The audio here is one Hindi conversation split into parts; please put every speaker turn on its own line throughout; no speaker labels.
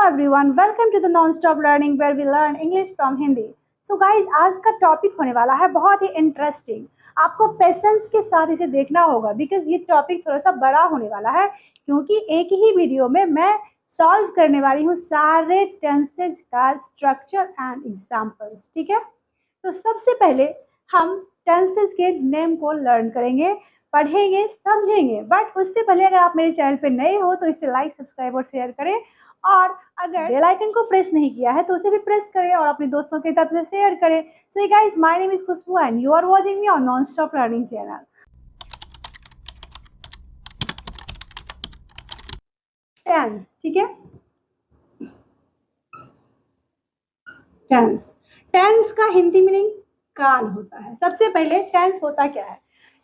everyone, welcome to the non-stop learning where we learn English from Hindi. So guys, आज का टॉपिक होने वाला है बहुत ही इंटरेस्टिंग. आपको पेशेंस के साथ इसे देखना होगा बिकॉज ये टॉपिक थोड़ा सा बड़ा होने वाला है क्योंकि एक ही वीडियो में मैं सॉल्व करने वाली हूँ सारे टेंसेज का स्ट्रक्चर एंड एग्जाम्पल्स. ठीक है, तो सबसे पहले हम टेंसेज के नेम को लर्न करेंगे, पढ़ेंगे, समझेंगे. बट उससे पहले अगर आप मेरे चैनल पे नए हो तो इसे लाइक, सब्सक्राइब और शेयर करें. और अगर बेल आइकन को प्रेस नहीं किया है तो उसे भी प्रेस करें और अपने दोस्तों के साथ उसे शेयर करें. So guys, my name is Khushboo and you are watching me on non stop learning channel. Tense, ठीक है. टेंस, टेंस का हिंदी मीनिंग काल होता है. सबसे पहले टेंस होता क्या है?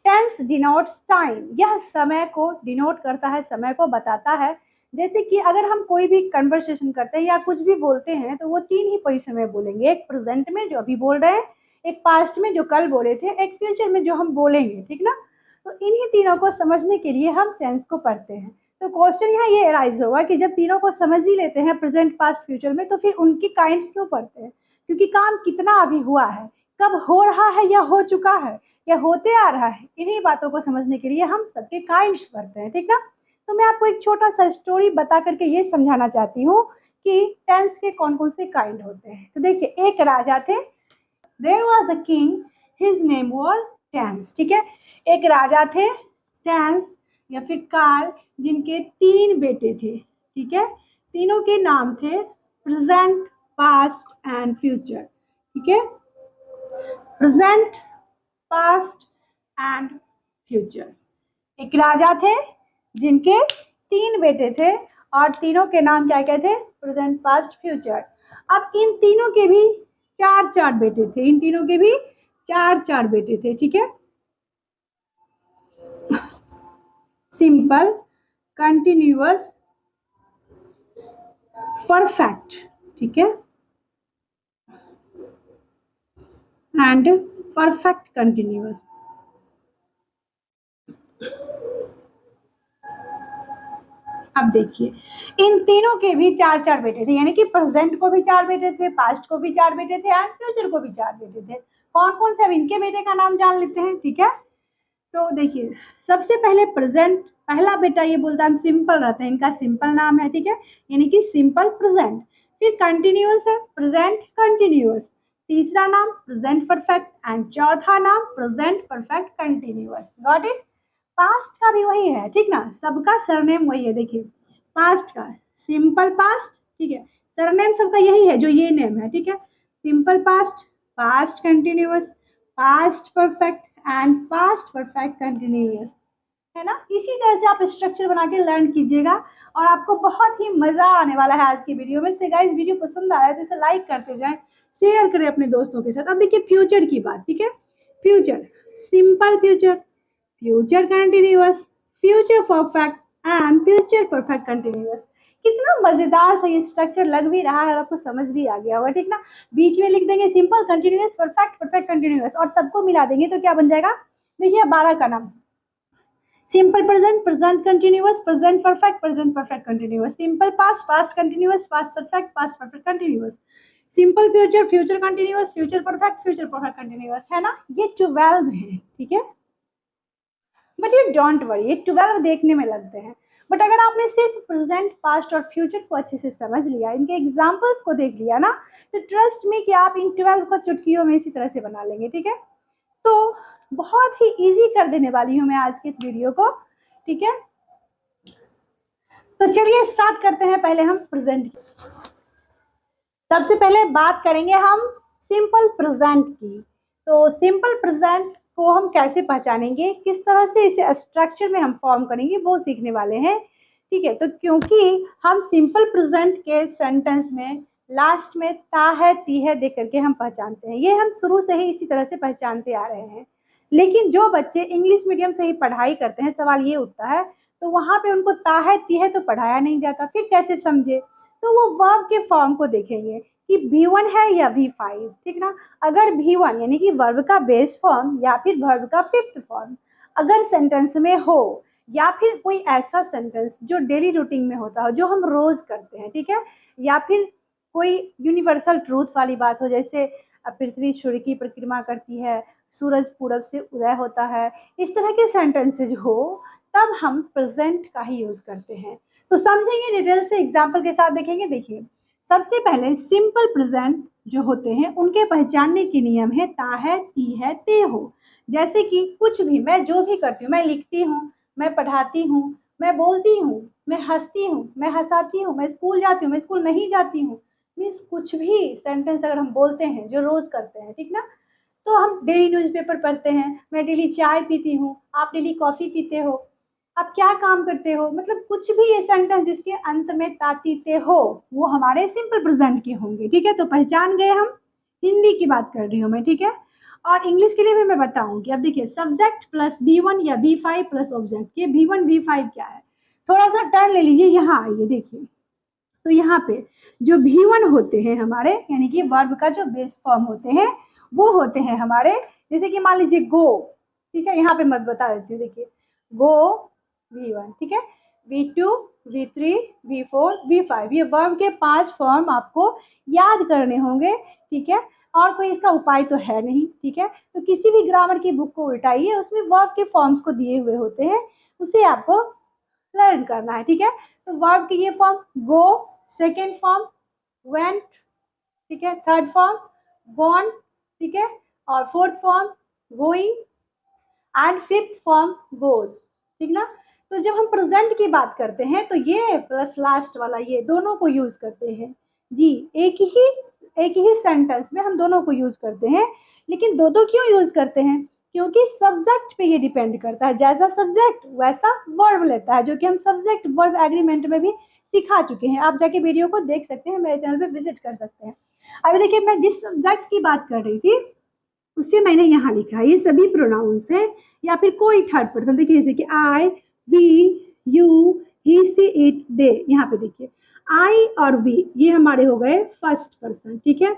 Tense denotes time. यह समय को डिनोट करता है, समय को बताता है. जैसे कि अगर हम कोई भी कन्वर्सेशन करते हैं या कुछ भी बोलते हैं तो वो तीन ही पोजीशन में बोलेंगे. एक प्रेजेंट में जो अभी बोल रहे हैं, एक पास्ट में जो कल बोले थे, एक फ्यूचर में जो हम बोलेंगे. ठीक ना. तो इन्हीं तीनों को समझने के लिए हम टेंस को पढ़ते हैं. तो क्वेश्चन यहाँ ये अराइज होगा कि जब तीनों को समझ ही लेते हैं प्रेजेंट, पास्ट, फ्यूचर में, तो फिर उनकी काइंड्स क्यों पढ़ते हैं? क्योंकि काम कितना अभी हुआ है, कब हो रहा है या हो चुका है या होते आ रहा है, इन्हीं बातों को समझने के लिए हम सबके काइंड्स पढ़ते हैं. ठीक ना. तो मैं आपको एक छोटा सा स्टोरी बता करके ये समझाना चाहती हूँ कि टेंस के कौन कौन से काइंड होते हैं. तो देखिए, एक राजा थे. There was a king, his name was tense. ठीक है, एक राजा थे टेंस या फिर काल, जिनके तीन बेटे थे. ठीक है, तीनों के नाम थे प्रेजेंट, पास्ट एंड फ्यूचर. ठीक है, प्रेजेंट, पास्ट एंड फ्यूचर. एक राजा थे जिनके तीन बेटे थे और तीनों के नाम क्या क्या थे? Present, past, future. अब इन तीनों के भी चार चार बेटे थे. इन तीनों के भी चार चार बेटे थे. ठीक है, सिंपल, कंटिन्यूअस, परफेक्ट. ठीक है, एंड परफेक्ट कंटिन्यूअस. अब देखिए, इन तीनों के भी चार चार बेटे थे, यानी कि प्रेजेंट को भी चार बेटे थे, पास्ट को भी चार बेटे थे एंड फ्यूचर को भी चार बेटे थे. कौन कौन से? अब इनके बेटे का नाम जान लेते हैं. ठीक है, तो देखिए, सबसे पहले प्रेजेंट, पहला बेटा ये बोलता है हम सिंपल रहते हैं, इनका सिंपल नाम है. ठीक है, यानी कि सिंपल प्रेजेंट. फिर कंटिन्यूअस है, प्रेजेंट कंटिन्यूअस. तीसरा नाम प्रेजेंट परफेक्ट एंड चौथा नाम present perfect continuous. Got it. Past का भी वही है. ठीक ना, सबका सरनेम वही है. देखिए, पास्ट का सिंपल पास्ट. ठीक है, सरनेम सबका यही है जो ये नेम है. ठीक है, simple past, past continuous, past perfect and past perfect continuous. है ना. इसी तरह से आप स्ट्रक्चर बना के लर्न कीजिएगा और आपको बहुत ही मजा आने वाला है आज की वीडियो में. से गाइस, वीडियो पसंद आ रहा है तो इसे लाइक करते जाएं, शेयर करें अपने दोस्तों के साथ. अब देखिए फ्यूचर की बात. ठीक है, future, simple future, future continuous, future perfect and future perfect continuous. कितना मजेदार सा ये स्ट्रक्चर लग भी रहा है और आपको समझ भी आ गया होगा. ठीक ना. बीच में लिख देंगे simple, continuous, perfect, perfect continuous और सबको मिला देंगे तो क्या बन जाएगा? देखिए 12 का नाम. Simple present, present continuous, present perfect, present perfect continuous. Simple past, past continuous, past perfect, past perfect continuous. Simple future, future continuous, future perfect, future perfect continuous. है ना, ये 12 है. ठीक है, बट यू डोंट वरी, ये 12 देखने में लगते हैं. बट अगर आपने सिर्फ प्रेजेंट, पास्ट और फ्यूचर को अच्छे से समझ लिया, इनके एग्जाम्पल्स को देख लिया ना, तो ट्रस्ट में कि आप इन 12 को चुटकियों में इसी तरह से बना लेंगे. ठीक है, तो बहुत ही इजी कर देने वाली हूँ मैं आज की इस वीडियो को. ठीक है, तो चलिए स्टार्ट करते हैं. पहले हम प्रेजेंट, सबसे पहले बात करेंगे हम सिंपल प्रेजेंट की. तो सिंपल प्रेजेंट को हम कैसे पहचानेंगे, किस तरह से इसे स्ट्रक्चर में हम फॉर्म करेंगे, वो सीखने वाले हैं. ठीक है, तो क्योंकि हम सिंपल प्रेजेंट के सेंटेंस में लास्ट में ता है, ती है देख करके हम पहचानते हैं. ये हम शुरू से ही इसी तरह से पहचानते आ रहे हैं. लेकिन जो बच्चे इंग्लिश मीडियम से ही पढ़ाई करते हैं, सवाल ये उठता है तो वहाँ पे उनको ता है, ती है तो पढ़ाया नहीं जाता, फिर कैसे समझे? तो वो वर्ब के फॉर्म को देखेंगे कि V1 है या V5. ठीक ना. अगर V1 यानी कि वर्ब का बेस फॉर्म या फिर वर्ब का फिफ्थ फॉर्म अगर सेंटेंस में हो या फिर कोई ऐसा सेंटेंस जो डेली रूटीन में होता हो, जो हम रोज करते हैं, ठीक है, या फिर कोई यूनिवर्सल ट्रूथ वाली बात हो, जैसे पृथ्वी सूर्य की परिक्रमा करती है, सूरज पूरब से उदय होता है, इस तरह के सेंटेंसेज हो, तब हम प्रेजेंट का ही यूज करते हैं। तो समझेंगे डिटेल से, एग्जाम्पल के साथ देखेंगे। देखिए, सबसे पहले सिंपल प्रेजेंट जो होते हैं उनके पहचानने के नियम है ता है, ती है, ते हो। जैसे कि कुछ भी, मैं जो भी करती हूँ, मैं लिखती हूँ, मैं पढ़ाती हूँ, मैं बोलती हूँ, मैं हंसती हूँ, मैं हंसाती हूँ, मैं स्कूल जाती हूँ, मैं स्कूल नहीं जाती हूँ, मीन्स कुछ भी सेंटेंस अगर हम बोलते हैं जो रोज करते हैं, ठीक ना। तो हम डेली न्यूज़पेपर पढ़ते हैं, मैं डेली चाय पीती हूँ, आप डेली कॉफ़ी पीते हो, आप क्या काम करते हो, मतलब कुछ भी ये सेंटेंस जिसके अंत में तातीते हो, वो हमारे सिंपल प्रेजेंट के होंगे, ठीक है। तो पहचान गए हम, हिंदी की बात कर रही हूँ मैं, ठीक है। और इंग्लिश के लिए भी मैं बताऊंगी। अब देखिए, सब्जेक्ट प्लस B1 या B5 प्लस ऑब्जेक्ट, ये B1 B5 क्या है, थोड़ा सा टर्न ले लीजिए, यहाँ आइए। देखिए, तो यहाँ पे जो V1 होते हैं हमारे, यानी कि वर्ब का जो बेस फॉर्म होते हैं, वो होते हैं हमारे, जैसे कि मान लीजिए गो, ठीक है, यहाँ पे मैं बता देती हूँ। देखिए, गो V1, ठीक है, V2 V3 V4 V5, ये वर्ब के 5 फॉर्म आपको याद करने होंगे, ठीक है। और कोई इसका उपाय तो है नहीं, ठीक है। तो किसी भी ग्रामर की बुक को उल्टाइए, उसमें वर्ब के फॉर्म्स को दिए हुए होते हैं, उसे आपको लर्न करना है, ठीक है। तो वर्ब के ये फॉर्म, गो, सेकेंड फॉर्म वेंट, ठीक है, थर्ड फॉर्म गॉन, ठीक है, और fourth form going, and fifth form goes, ठीक ना। तो जब हम प्रेजेंट की बात करते हैं तो ये प्लस लास्ट वाला, ये दोनों को यूज करते हैं जी। एक ही सेंटेंस में हम दोनों को यूज करते हैं, लेकिन दो दो क्यों यूज करते हैं, क्योंकि सब्जेक्ट पे ये डिपेंड करता है, जैसा सब्जेक्ट वैसा वर्ब लेता है, जो कि हम सब्जेक्ट वर्ब एग्रीमेंट में भी सिखा चुके हैं। आप जाके वीडियो को देख सकते हैं, मेरे चैनल पे विजिट कर सकते हैं। अभी देखिए, मैं जिस सब्जेक्ट की बात कर रही थी उससे मैंने यहाँ लिखा है, ये सभी प्रोनाउंस है या फिर कोई थर्ड पर्सन। देखिए, जैसे कि I, we, you, he, she, it, they, यहाँ पे देखिए आई और वी ये हमारे हो गए फर्स्ट पर्सन, ठीक है।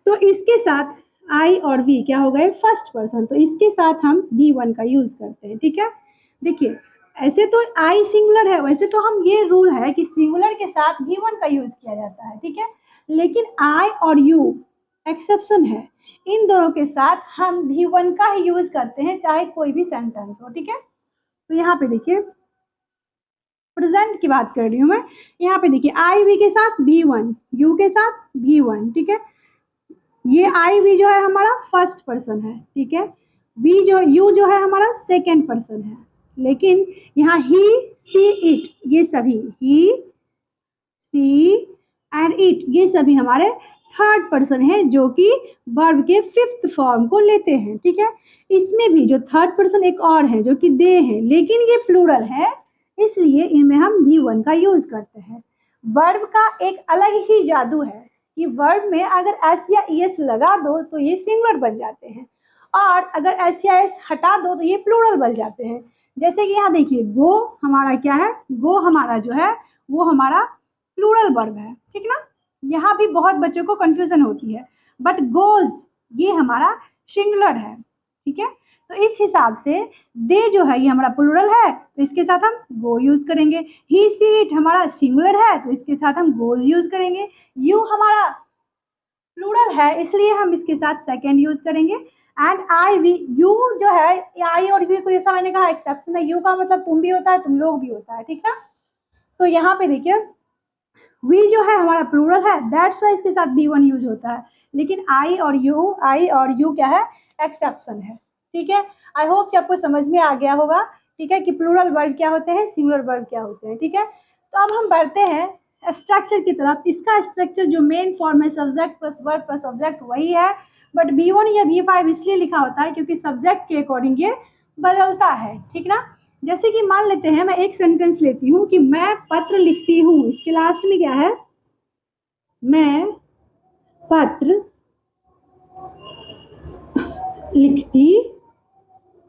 तो इसके साथ आई और वी क्या हो गए, फर्स्ट पर्सन, तो इसके साथ हम V1 का यूज करते हैं, ठीक है। देखिए, ऐसे तो आई सिंगुलर है, वैसे तो हम, ये रूल है कि सिंगुलर के साथ V1 का यूज किया जाता है, ठीक है। लेकिन आई और यू एक्सेप्शन है, इन दोनों के साथ हम V1 का ही यूज करते हैं, चाहे कोई भी सेंटेंस हो, ठीक है। तो यहाँ पे देखिए, प्रेजेंट की बात कर रही हूँ मैं। यहाँ पे देखिए, आई वी के साथ V1, यू के साथ V1, ठीक है। ये आई वी जो है हमारा फर्स्ट पर्सन है, ठीक है। वी जो, यू जो है हमारा सेकेंड पर्सन है, लेकिन यहाँ ही, सी, इट, ये सभी, ही, सी एंड इट, ये सभी हमारे थर्ड पर्सन है, जो कि वर्ब के फिफ्थ फॉर्म को लेते हैं, ठीक है। इसमें भी जो थर्ड पर्सन एक और है, जो कि दे है, लेकिन ये प्लूरल है, इसलिए इनमें हम V1 का यूज करते हैं। वर्ब का एक अलग ही जादू है कि वर्ब में अगर एस या ईएस लगा दो तो ये सिंगुलर बन जाते हैं, और अगर एस या एस हटा दो तो ये प्लूरल बन जाते हैं। जैसे कि यहाँ देखिए, गो हमारा क्या है, गो हमारा जो है वो हमारा प्लूरल वर्ब है, ठीक ना। यहाँ भी बहुत बच्चों को कंफ्यूजन होती है, बट गोज ये हमारा सिंगुलर है, ठीक है। तो इस हिसाब से दे जो है ये हमारा प्लूरल है, तो इसके साथ हम गो यूज करेंगे। ही, सी, इट हमारा सिंगुलर है, तो इसके साथ हम गोज यूज करेंगे। यू हमारा प्लूरल है, इसलिए हम इसके साथ सेकेंड यूज करेंगे। एंड आई वी, यू जो है, आई और वी को जैसा मैंने कहा एक्सेप्शन है, यू का मतलब तुम भी होता है, तुम लोग भी होता है, ठीक है। तो यहाँ पे देखिए, वी जो है हमारा प्लूरल है, दैट्स वाई इसके साथ V1 यूज होता है, लेकिन आई और यू क्या है, एक्सेप्शन है, ठीक है। आई होप कि आपको समझ में आ गया होगा, ठीक है, कि प्लूरल वर्ब क्या होते हैं, सिंगुलर वर्ब क्या होते हैं, ठीक है। तो अब हम बढ़ते हैं स्ट्रक्चर की तरफ। इसका स्ट्रक्चर जो मेन फॉर्म है, subject plus verb plus object, वही है, बट V1 या V5 इसलिए लिखा होता है क्योंकि सब्जेक्ट के अकॉर्डिंग ये बदलता है, ठीक ना। जैसे कि मान लेते हैं, मैं एक सेंटेंस लेती हूँ कि मैं पत्र लिखती हूँ, इसके लास्ट में क्या है, मैं पत्र लिखती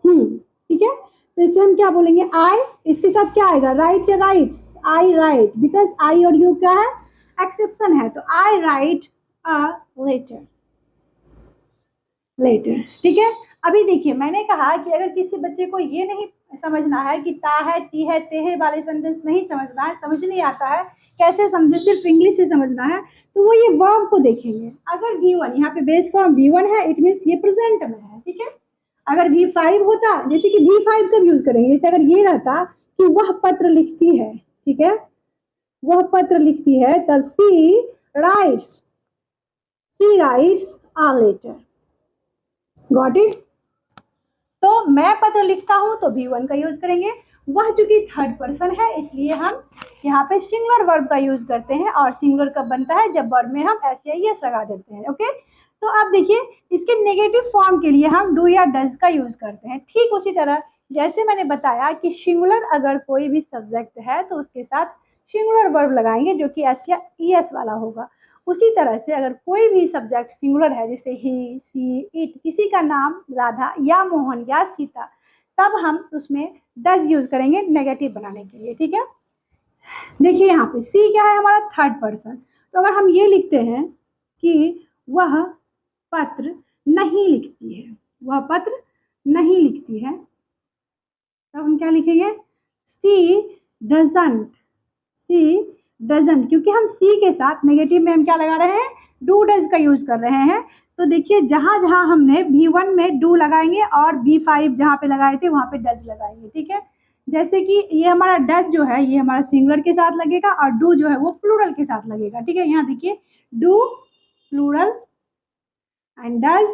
हूँ, ठीक है। तो इसे हम क्या बोलेंगे, आई, इसके साथ क्या आएगा, राइट या rights, I right, because I और यू क्या है, एक्सेप्शन है, तो आई राइट अ लेटर, लेटर, ठीक है। अभी देखिए, मैंने कहा कि अगर किसी बच्चे को ये नहीं समझना है कि ता है, ती है, ते है वाले सेंटेंस नहीं समझना है, समझ नहीं आता है कैसे समझे, सिर्फ इंग्लिश से समझना है, तो वो ये वर्ब को देखेंगे। अगर V1 यहाँ पे बेस फॉर्म V1 है, इट मीन्स ये प्रेजेंट में है, ठीक है। अगर V5 होता, जैसे कि V5 कब यूज करेंगे, जैसे अगर ये रहता कि वह पत्र लिखती है, ठीक है, वह पत्र लिखती है, तब writes she writes a letter. Got it. तो मैं पत्र लिखता हूं तो V1 का यूज करेंगे। वह चूंकि थर्ड पर्सन है इसलिए हम यहाँ पे सिंगुलर वर्ब का यूज करते हैं, और सिंगुलर कब बनता है, जब वर्ब में हम एस या यस लगा देते हैं। ओके, तो अब देखिए इसके नेगेटिव फॉर्म के लिए हम डू या डज का यूज करते हैं। ठीक उसी तरह जैसे मैंने बताया कि सिंगुलर अगर कोई भी सब्जेक्ट है तो उसके साथ सिंगुलर वर्ब लगाएंगे जो कि एस या ईएस वाला होगा। उसी तरह से अगर कोई भी सब्जेक्ट सिंगुलर है, जैसे ही, सी, इट, किसी का नाम राधा या मोहन या सीता, तब हम उसमें डज यूज करेंगे नेगेटिव बनाने के लिए। ठीक है, देखिए यहाँ पे सी क्या है, हमारा थर्ड पर्सन। तो अगर हम ये लिखते हैं कि वह पत्र नहीं लिखती है, वह पत्र नहीं लिखती है, तब हम क्या लिखेंगे, सी डजंट, सी डजंट, क्योंकि हम सी के साथ नेगेटिव में हम क्या लगा रहे हैं, डू डज का यूज कर रहे हैं। तो देखिए जहां जहां हमने V1 में डू लगाएंगे और V5 जहां पे लगाए थे वहां पे डज लगाएंगे। ठीक है, जैसे कि ये हमारा डज जो है ये हमारा सिंगुलर के साथ लगेगा और डू जो है वो प्लूरल के साथ लगेगा। ठीक है, यहाँ देखिए do plural and does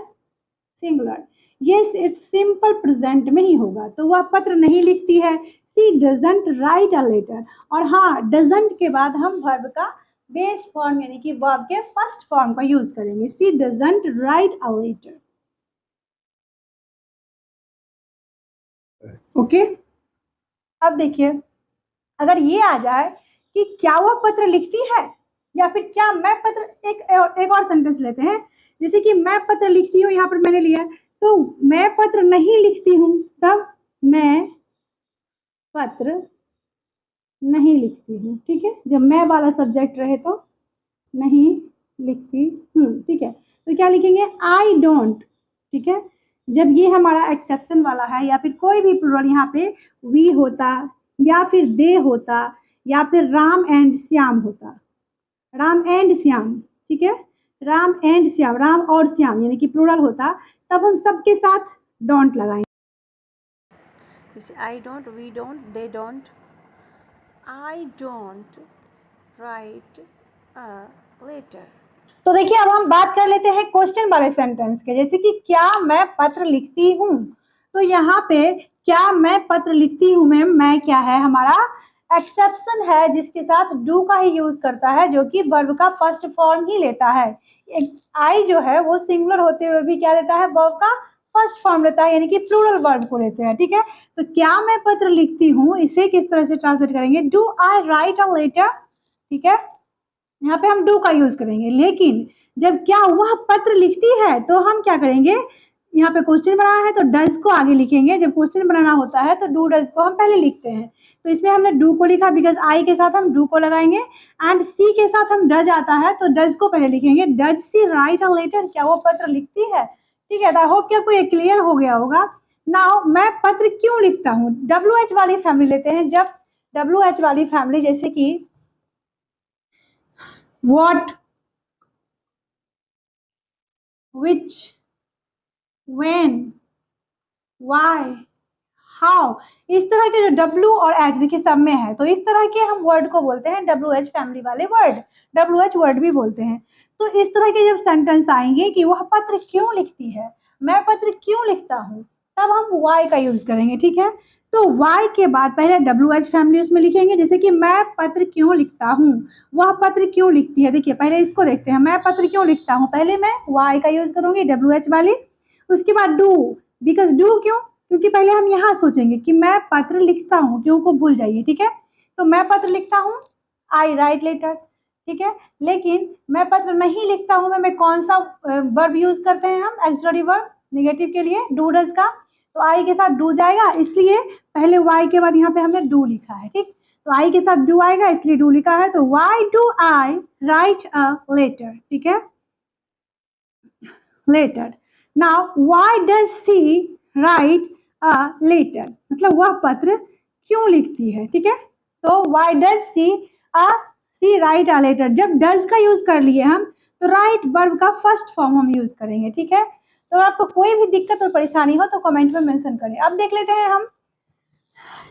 singular, ये सिर्फ सिंपल प्रेजेंट में ही होगा। तो वह पत्र नहीं लिखती है, सी डजंट राइट अ लेटर। और हाँ, डजंट के बाद हम वर्ब का बेस फॉर्म यानी कि वर्ब के फर्स्ट फॉर्म का यूज करेंगे, she doesn't write a letter. Okay, अब देखिए अगर ये आ जाए कि क्या वह पत्र लिखती है या फिर क्या मैं पत्र, एक और सेंटेंस लेते हैं, जैसे कि मैं पत्र लिखती हूँ, यहाँ पर मैंने लिया, तो मैं पत्र नहीं लिखती हूँ, तब मैं पत्र नहीं लिखती हूँ। ठीक है, जब मैं वाला सब्जेक्ट रहे तो नहीं लिखती हूँ। ठीक है, तो क्या लिखेंगे, आई डोंट। ठीक है, जब ये हमारा एक्सेप्शन वाला है या फिर कोई भी प्लूरल यहाँ पे वी होता या फिर दे होता या फिर राम एंड श्याम होता, राम एंड श्याम, ठीक है, राम एंड श्याम, राम और श्याम यानी कि प्लूरल होता, तब हम सबके साथ डोंट लगाएंगे।
I don't, we don't, they don't. I don't write a letter.
तो देखिए अब हम बात कर लेते हैं क्वेश्चन वाले सेंटेंस के, जैसे कि क्या मैं पत्र लिखती हूँ। तो यहाँ पे क्या मैं पत्र लिखती हूँ में मैं क्या है, हमारा एक्सेप्शन है जिसके साथ डू का ही यूज करता है, जो कि वर्ब का फर्स्ट फॉर्म ही लेता है। आई जो है वो सिंगुलर होते हुए भी क्या लेता है, वर्ब का फर्स्ट फॉर्म लेता है, यानी कि प्लूरल वर्ब को लेते हैं। ठीक है, तो क्या मैं पत्र लिखती हूँ, इसे किस तरह से ट्रांसलेट करेंगे, do I write a letter. ठीक है, यहाँ पे हम डू का यूज करेंगे, लेकिन जब क्या वह पत्र लिखती है तो हम क्या करेंगे, यहाँ पे क्वेश्चन बनाना है तो डज को आगे लिखेंगे, जब क्वेश्चन बनाना होता है तो डू डज को हम पहले लिखते हैं। तो इसमें हमने डू को लिखा बिकॉज आई के साथ हम डू को लगाएंगे, एंड सी के साथ हम डज आता है तो डज को पहले लिखेंगे, does she write a letter, क्या वो पत्र लिखती है। ठीक है, आई होप क्या कोई क्लियर हो गया होगा। नाउ मैं पत्र क्यों लिखता हूँ, WH वाली फैमिली लेते हैं। जब WH वाली फैमिली जैसे कि what, which, when, why, how, इस तरह के जो W और H देखिए सब में है, तो इस तरह के हम वर्ड को बोलते हैं WH फैमिली वाले वर्ड, WH वर्ड भी बोलते हैं। तो इस तरह के जब सेंटेंस आएंगे कि वह पत्र क्यों लिखती है, मैं पत्र क्यों लिखता हूँ, तब हम why का यूज करेंगे। ठीक है, तो why के बाद पहले WH फैमिली उसमें लिखेंगे, जैसे कि मैं पत्र क्यों लिखता हूँ, वह पत्र क्यों लिखती है। देखिए पहले इसको देखते हैं, मैं पत्र क्यों लिखता हूँ, पहले मैं why का यूज करूंगी WH वाली, उसके बाद डू, बिकॉज डू क्यों, क्योंकि पहले हम यहाँ सोचेंगे कि मैं पत्र लिखता हूँ, क्यों को भूल जाइए। ठीक है, तो मैं पत्र लिखता हूँ, आई राइट लेटर। ठीक है, लेकिन मैं पत्र नहीं लिखता हूँ मैं कौन सा वर्ब यूज करते हैं हम, एक्सक्लूसिव वर्ब नेगेटिव के लिए डू डज का, तो आई के साथ डू जाएगा, इसलिए पहले वाई के बाद यहाँ पे हमने डू लिखा है। ठीक, तो आई के साथ डू आएगा इसलिए डू लिखा है, तो why do I write a letter. ठीक है, letter. Now why does she write a letter, मतलब वह पत्र क्यों लिखती है, ठीक है। तो why does she write a letter, जब डज का यूज कर लिए हम तो राइट वर्ब का फर्स्ट फॉर्म हम यूज करेंगे, ठीक है। तो आपको कोई भी दिक्कत और परेशानी हो तो कमेंट में मेंशन करें। अब देख लेते हैं हम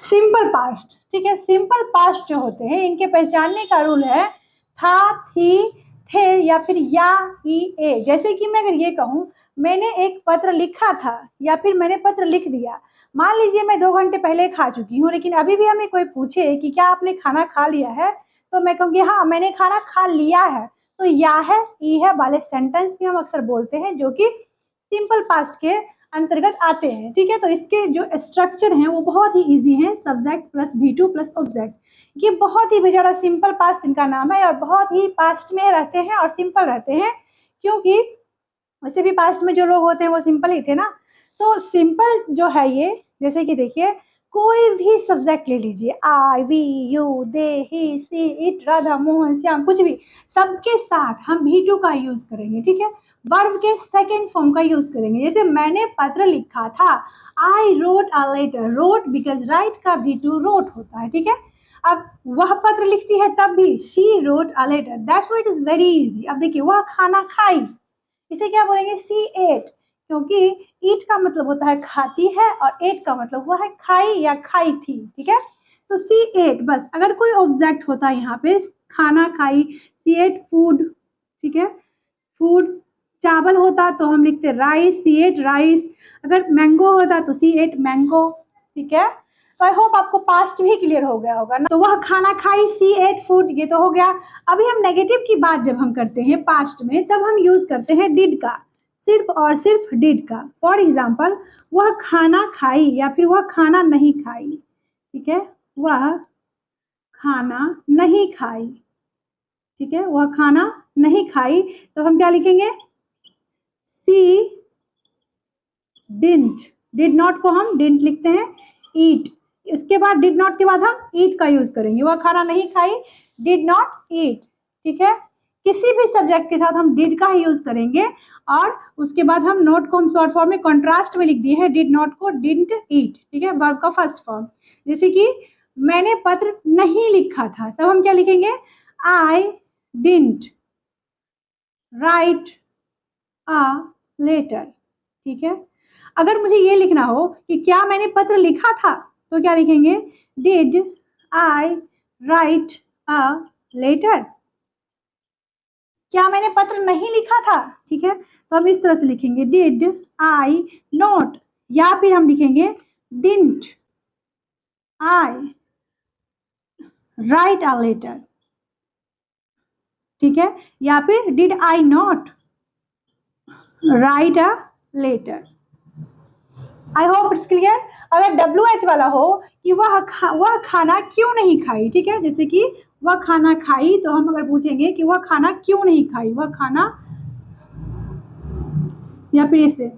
सिंपल पास्ट, ठीक है। सिंपल पास्ट जो होते हैं इनके पहचानने का रूल है था, थी, थे या फिर या, ही, ए। जैसे कि मैं अगर ये कहूँ मैंने एक पत्र लिखा था या फिर मैंने पत्र लिख दिया, मान लीजिए मैं 2 घंटे पहले खा चुकी हूँ, लेकिन अभी भी हमें कोई पूछे कि क्या आपने खाना खा लिया है, तो मैं कहूँगी हाँ मैंने खाना खा लिया है। तो या है, ई है वाले सेंटेंस भी हम अक्सर बोलते हैं जो कि सिंपल पास्ट के अंतर्गत आते हैं, ठीक है। तो इसके जो स्ट्रक्चर हैं वो बहुत ही इजी हैं, subject plus V2 plus object. ये बहुत ही बेचारा सिंपल पास्ट इनका नाम है और बहुत ही पास्ट में रहते हैं और सिंपल रहते हैं, क्योंकि वैसे भी पास्ट में जो लोग होते हैं वो सिंपल ही थे ना। तो सिंपल जो है ये, जैसे कि देखिए कोई भी सब्जेक्ट ले लीजिए, I, we, you, they, he, she, it, Radha, Mohan, Shyam, कुछ भी, सबके साथ हम V2 का यूज करेंगे, ठीक है। वर्ब के सेकेंड फॉर्म का यूज करेंगे। जैसे मैंने पत्र लिखा था, I wrote a letter, wrote because write का V2 रोट होता है, ठीक है। अब वह पत्र लिखती है तब भी she wrote a letter, that's why it is very easy. अब देखिए वह खाना खाई, इसे क्या बोलेंगे, सी एट, क्योंकि ईट का मतलब होता है खाती है और एट का मतलब हुआ है खाई या खाई थी, ठीक है। तो सी एट, बस अगर कोई ऑब्जेक्ट होता है यहाँ पे, खाना खाई, सी एट फूड, ठीक है, फूड। चावल होता तो हम लिखते राइस, सी एट राइस। अगर मैंगो होता तो सी एट मैंगो, ठीक है। तो आई होप आपको पास्ट भी क्लियर हो गया होगा ना। तो वह खाना खाई, सी एट फूड, ये तो हो गया। अभी हम नेगेटिव की बात जब हम करते हैं पास्ट में, तब हम यूज करते हैं डिड का, सिर्फ और सिर्फ डिड का। फॉर एग्जाम्पल, वह खाना खाई या फिर वह खाना नहीं खाई, ठीक है, वह खाना नहीं खाई, ठीक है, वह खाना नहीं खाई। तो हम क्या लिखेंगे, सी डिंट, डिड नॉट को हम डिंट लिखते हैं, ईट। इसके बाद डिड नॉट के बाद हम ईट का यूज करेंगे, वह खाना नहीं खाई, डिड नॉट ईट, ठीक है। किसी भी सब्जेक्ट के साथ हम डिड का ही यूज करेंगे और उसके बाद हम नोट को हम शॉर्ट फॉर्म में कॉन्ट्रास्ट में लिख दिए हैं, डिड नॉट को डिडंट ईट, ठीक है, वर्ब का फर्स्ट फॉर्म। जैसे कि मैंने पत्र नहीं लिखा था, तब हम क्या लिखेंगे, I didn't write a letter, ठीक है। अगर मुझे ये लिखना हो कि क्या मैंने पत्र लिखा था, तो क्या लिखेंगे, did I write a letter. क्या मैंने पत्र नहीं लिखा था, ठीक है, तो हम इस तरह से लिखेंगे, डिड आई नोट, या फिर हम लिखेंगे didn't I write a letter, ठीक है, या फिर did I not write a letter. I hope it's clear. अगर WH वाला हो कि वह खाना क्यों नहीं खाई, ठीक है, जैसे कि वह खाना खाई, तो हम अगर पूछेंगे कि वह खाना क्यों नहीं खाई, वह खाना, या फिर इसे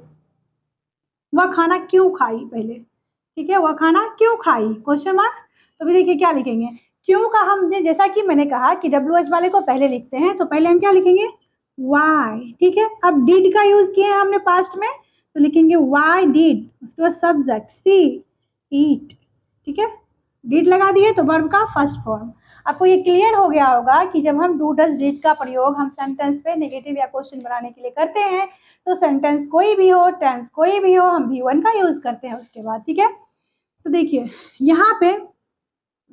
वह खाना क्यों खाई पहले, ठीक है, वह खाना क्यों खाई, क्वेश्चन मार्क्स। तो भी देखिए क्या लिखेंगे, क्यों का हमने, जैसा कि मैंने कहा कि WH वाले को पहले लिखते हैं, तो पहले हम क्या लिखेंगे, वाई, ठीक है। अब डिड का यूज किए हैं हमने पास्ट में, तो लिखेंगे वाई डिड, उसके बाद सब्जेक्ट सी ईट, ठीक है, डिड लगा दिए तो वर्ब का फर्स्ट फॉर्म। आपको ये क्लियर हो गया होगा कि जब हम डू डज डिड का प्रयोग हम सेंटेंस पे नेगेटिव या क्वेश्चन बनाने के लिए करते हैं, तो सेंटेंस कोई भी हो, टेंस कोई भी हो, हम V1 का यूज करते हैं उसके बाद, ठीक है। तो देखिए यहाँ पे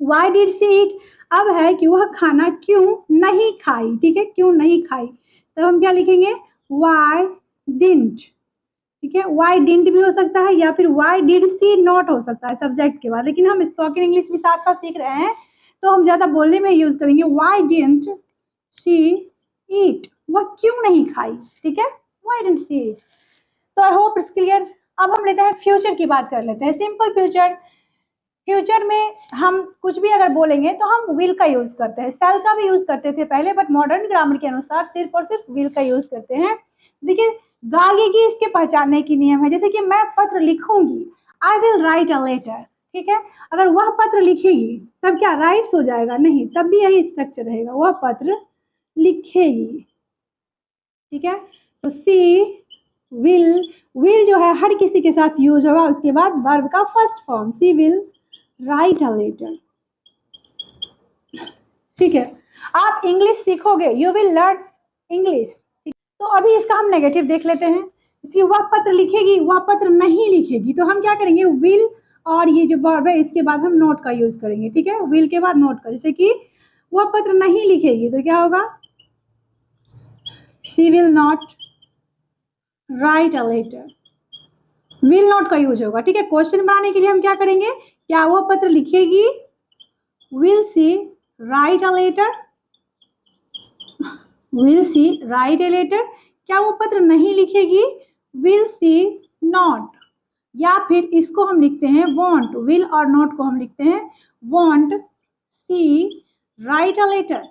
वाई डिड सी ईट, अब है कि वह खाना क्यों नहीं खाई, ठीक है, क्यों नहीं खाई, तो हम क्या लिखेंगे, वाई डिडंट, ठीक है, वाई डिडंट भी हो सकता है या फिर वाई डिड सी नॉट हो सकता है सब्जेक्ट के बाद, लेकिन हम स्पोकन इंग्लिश भी साथ साथ सीख रहे हैं तो हम ज्यादा बोलने में यूज करेंगे, वाई डिडंट शी ईट, वह क्यों नहीं खाई, ठीक है, वाई डिडंट सी ईट। तो आई होप इट्स क्लियर। अब हम लेते हैं फ्यूचर की बात कर लेते हैं, सिंपल फ्यूचर। फ्यूचर में हम कुछ भी अगर बोलेंगे तो हम विल का यूज करते हैं, सेल का भी यूज करते थे पहले, बट मॉडर्न ग्रामर के अनुसार सिर्फ और सिर्फ विल का यूज करते हैं। देखिए आगे की इसके पहचानने की नियम है, जैसे कि मैं पत्र लिखूंगी, I will write a letter, ठीक है। अगर वह पत्र लिखेगी तब क्या राइट्स हो जाएगा, नहीं, तब भी यही स्ट्रक्चर रहेगा, वह पत्र लिखेगी, ठीक है। तो सी विल जो है हर किसी के साथ यूज होगा, उसके बाद वर्ब का first form, she will write a letter. ठीक है, आप इंग्लिश सीखोगे, यू विल लर्न इंग्लिश। तो अभी इसका हम नेगेटिव देख लेते हैं। कि वह पत्र लिखेगी, वह पत्र नहीं लिखेगी, तो हम क्या करेंगे, विल और ये जो वर्ब है इसके बाद हम नोट का यूज करेंगे। ठीक है, विल के बाद नोट का, जैसे कि वह पत्र नहीं लिखेगी तो क्या होगा, she will not write a letter. Will not का यूज होगा। ठीक है, क्वेश्चन बनाने के लिए हम क्या करेंगे, क्या वह पत्र लिखेगी, will she write a letter, will she write a letter. क्या वो पत्र नहीं लिखेगी, विल सी नॉट। या फिर इसको हम लिखते हैं वॉन्ट, विल और नॉट को हम लिखते हैं won't she write a letter,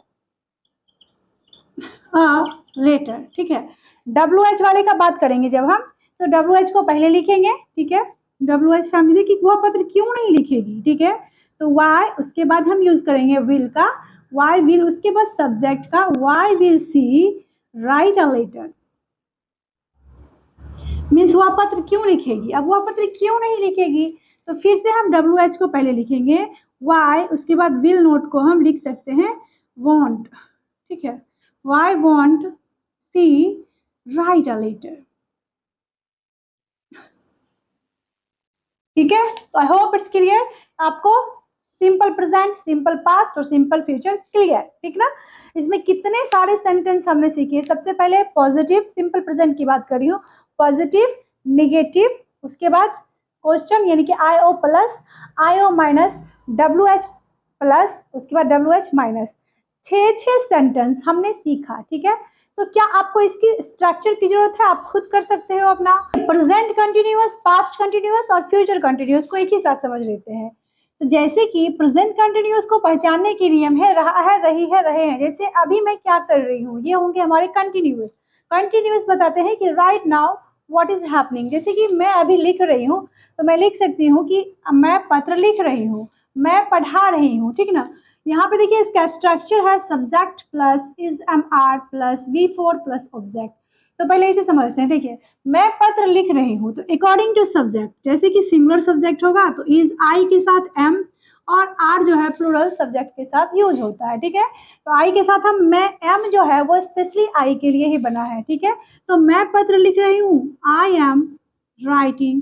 letter. ठीक है, WH वाले का बात करेंगे जब हम, तो WH को पहले लिखेंगे। ठीक है, WH फैमिली की वह पत्र क्यों नहीं लिखेगी। ठीक है, तो वाई उसके बाद हम यूज करेंगे विल का, वाई विल उसके बाद सब्जेक्ट का, why will she write a letter. Means वह पत्र क्यों लिखेगी। अब वह पत्र क्यों नहीं लिखेगी, तो फिर से हम WH को पहले लिखेंगे, वाई उसके बाद विल नोट को हम लिख सकते हैं वॉन्ट। ठीक है, why won't she write a letter. ठीक है, तो आई होप इट्स क्लियर आपको। सिंपल प्रेजेंट, सिंपल पास्ट और सिंपल फ्यूचर क्लियर। ठीक ना, इसमें कितने सारे सेंटेंस हमने सीखे। सबसे पहले पॉजिटिव सिंपल प्रेजेंट की बात कर रही हूँ, पॉजिटिव, नेगेटिव, उसके बाद क्वेश्चन यानी कि IO plus, IO minus, WH plus, उसके बाद WH माइनस, 6 सेंटेंस हमने सीखा। ठीक है, तो क्या आपको इसकी स्ट्रक्चर की जरूरत है, आप खुद कर सकते हो अपना। प्रेजेंट कंटिन्यूअस, पास्ट कंटिन्यूअस और फ्यूचर कंटिन्यूअस को एक ही साथ समझ लेते हैं। तो जैसे कि प्रेजेंट कंटिन्यूअस को पहचानने के नियम है, रहा है, रही है, रहे हैं। जैसे अभी मैं क्या कर रही हूँ, ये होंगे हमारे कंटिन्यूअस। कंटिन्यूअस बताते हैं कि right now what is happening. जैसे कि मैं अभी लिख रही हूँ, तो मैं लिख सकती हूँ कि मैं पत्र लिख रही हूँ, मैं पढ़ा रही हूँ। ठीक ना, यहाँ पे देखिए इसका स्ट्रक्चर है subject plus is am are plus V4 plus object. तो पहले इसे समझते हैं। देखिए, मैं पत्र लिख रही हूँ, तो अकॉर्डिंग टू सब्जेक्ट, जैसे कि सिंगुलर सब्जेक्ट होगा तो इज आई के साथ एम, और आर जो है प्लूरल सब्जेक्ट के साथ यूज होता है। ठीक है, तो आई के साथ हम, मैं एम जो है वो स्पेशली आई के लिए ही बना है। ठीक है, तो मैं पत्र लिख रही हूँ, I am writing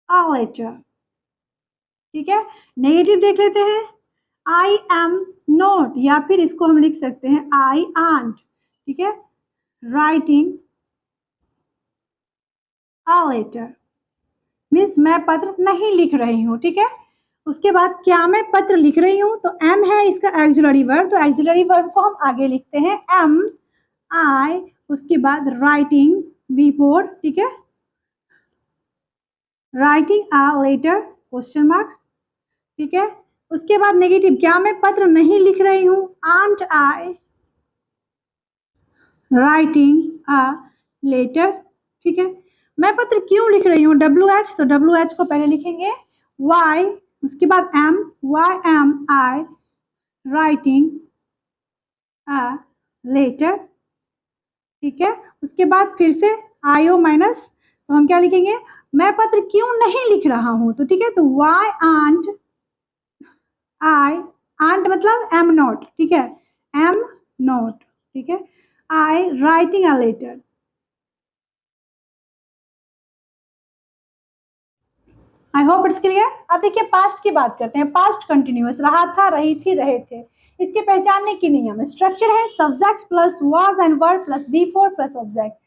a letter. ठीक है, नेगेटिव देख लेते हैं, आई एम नॉट, या फिर इसको हम लिख सकते हैं आई आंट। ठीक है, राइटिंग अ लेटर मीन्स मैं पत्र नहीं लिख रही हूँ। ठीक है, उसके बाद क्या मैं पत्र लिख रही हूँ, तो एम है इसका एक्सिलरी वर्ब, तो एक्सिलरी वर्ब को हम आगे लिखते हैं एम आई, उसके बाद राइटिंग V4। ठीक है, writing a letter question marks. ठीक है, उसके बाद नेगेटिव, क्या मैं पत्र नहीं लिख रही हूँ, aren't I writing a letter. ठीक है, मैं पत्र क्यों लिख रही हूँ, WH, तो WH को पहले लिखेंगे वाई, उसके बाद am, why am I writing a letter. ठीक है, उसके बाद फिर से IO माइनस, तो हम क्या लिखेंगे, मैं पत्र क्यों नहीं लिख रहा हूँ, तो ठीक है, तो वाई आंट आई, आंट मतलब एम नॉट। ठीक है, एम नॉट। ठीक है, I writing a letter. I hope it's clear. अब देखिए पास्ट की बात करते हैं, पास्ट कंटिन्यूअस, रहा था, रही थी, रहे थे। इसके पहचानने के नियम, स्ट्रक्चर है subject plus was and were plus V4 plus object.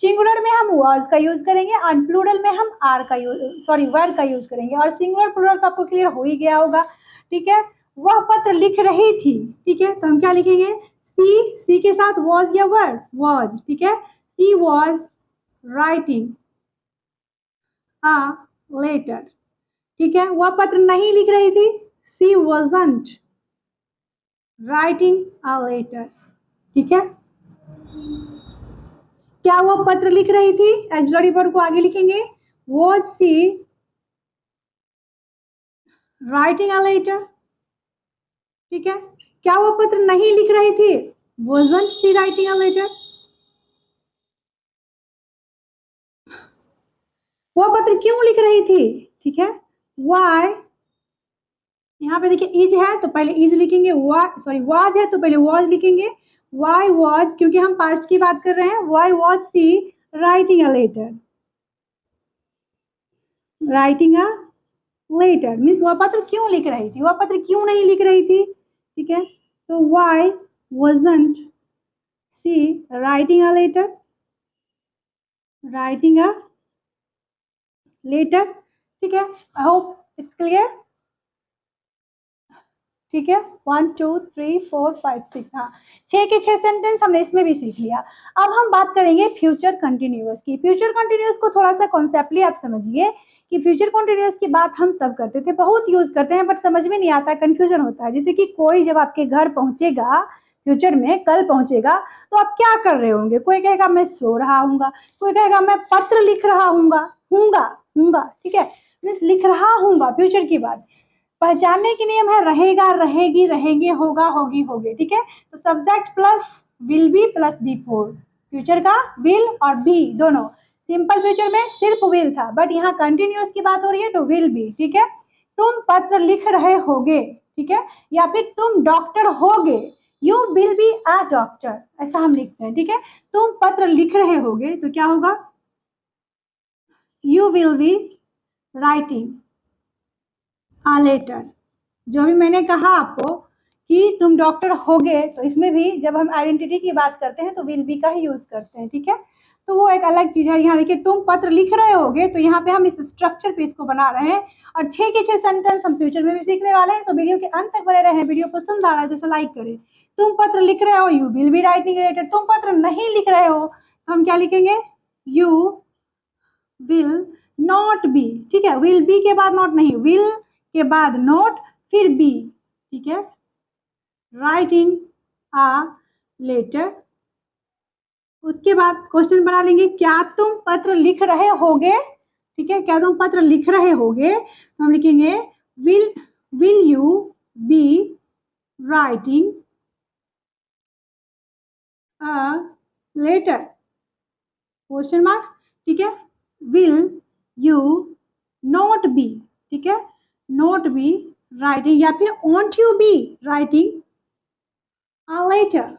Singular में हम वाज का यूज करेंगे और प्लूरल में हम आर का यूज, सॉरी वर का यूज करेंगे। और सिंगुलर प्लूरल का आपको क्लियर हो ही गया होगा। ठीक है, वह पत्र लिख रही थी। ठीक है, तो हम क्या लिखेंगे, सी के साथ वाज या वर्ड, वाज। ठीक है, she was writing a letter. ठीक है, वह पत्र नहीं लिख रही थी, she wasn't writing a letter. ठीक है, क्या वो पत्र लिख रही थी, एक्सिलरी वर्ब को आगे लिखेंगे, was she writing a letter. ठीक है, क्या वो पत्र नहीं लिख रही थी, wasn't she writing a letter. वह पत्र क्यों लिख रही थी, ठीक है। वाई, यहाँ पे देखिए इज है तो पहले इज लिखेंगे, वाज है तो पहले वाज लिखेंगे। वाई वाज, क्योंकि हम पास्ट की बात कर रहे हैं, why was she writing a letter, writing a letter means वह पत्र क्यों लिख रही थी, वह पत्र क्यों नहीं लिख रही थी, ठीक है। तो why wasn't she writing a letter, writing a letter, ठीक है। आई होप इट्स क्लियर, ठीक है। 1 2 3 4 5 6, हाँ 6 के 6 सेंटेंस हमने इसमें भी सीख लिया। अब हम बात करेंगे फ्यूचर कंटिन्यूअस की। फ्यूचर कंटिन्यूअस को थोड़ा सा कॉन्सेप्टली आप समझिए कि फ्यूचर कंटिन्यूअस की बात हम तब करते थे, बहुत यूज करते हैं बट समझ में नहीं आता, कंफ्यूजन होता है। जैसे कि कोई जब आपके घर पहुंचेगा फ्यूचर में, कल पहुंचेगा, तो आप क्या कर रहे होंगे, कोई कहेगा मैं सो रहा हूँगा, कोई कहेगा मैं पत्र लिख रहा हूँगा, हूँगा हूँगा, ठीक है, मीन्स लिख रहा हूँगा, फ्यूचर की बात। पहचानने के नियम है रहेगा, रहेगी, रहेंगे, होगा, होगी, होगे, ठीक है। तो subject plus will be plus V four, future का विल और बी दोनों। सिंपल फ्यूचर में सिर्फ विल था बट यहाँ कंटिन्यूअस की बात हो रही है तो विल बी, ठीक है। तुम पत्र लिख रहे होगे, ठीक है, या फिर तुम डॉक्टर होगे, you will be a doctor, ऐसा हम लिखते हैं, ठीक है। तुम पत्र लिख रहे होगे तो क्या होगा, you will be writing a letter. जो भी मैंने कहा आपको कि तुम डॉक्टर होगे, तो इसमें भी जब हम आइडेंटिटी की बात करते हैं तो विल बी का ही यूज करते हैं, ठीक है। तो वो एक अलग चीज है। यहाँ देखिए तुम पत्र लिख रहे होगे, तो यहाँ पे हम इस स्ट्रक्चर पे इसको बना रहे हैं और 6 के 6 सेंटेंस हम फ्यूचर में भी सीखने वाले हैं। सो वीडियो के अंत तक बने रहे। वीडियो पसंद आ रहा है तो इसे लाइक करें। तुम पत्र लिख रहे हो, you will be writing letter. तुम पत्र नहीं लिख रहे हो तो हम क्या लिखेंगे, यू विल नॉट बी, ठीक है। विल बी के बाद नॉट नहीं, विल के बाद नॉट फिर बी, ठीक है, राइटिंग अ लेटर। उसके बाद क्वेश्चन बना लेंगे, क्या तुम पत्र लिख रहे होगे, ठीक है, क्या तुम पत्र लिख रहे होगे, तो हम लिखेंगे will will you be writing a letter, question marks, ठीक है। विल यू नॉट बी, ठीक है, नॉट बी राइटिंग, या फिर won't you be writing a letter,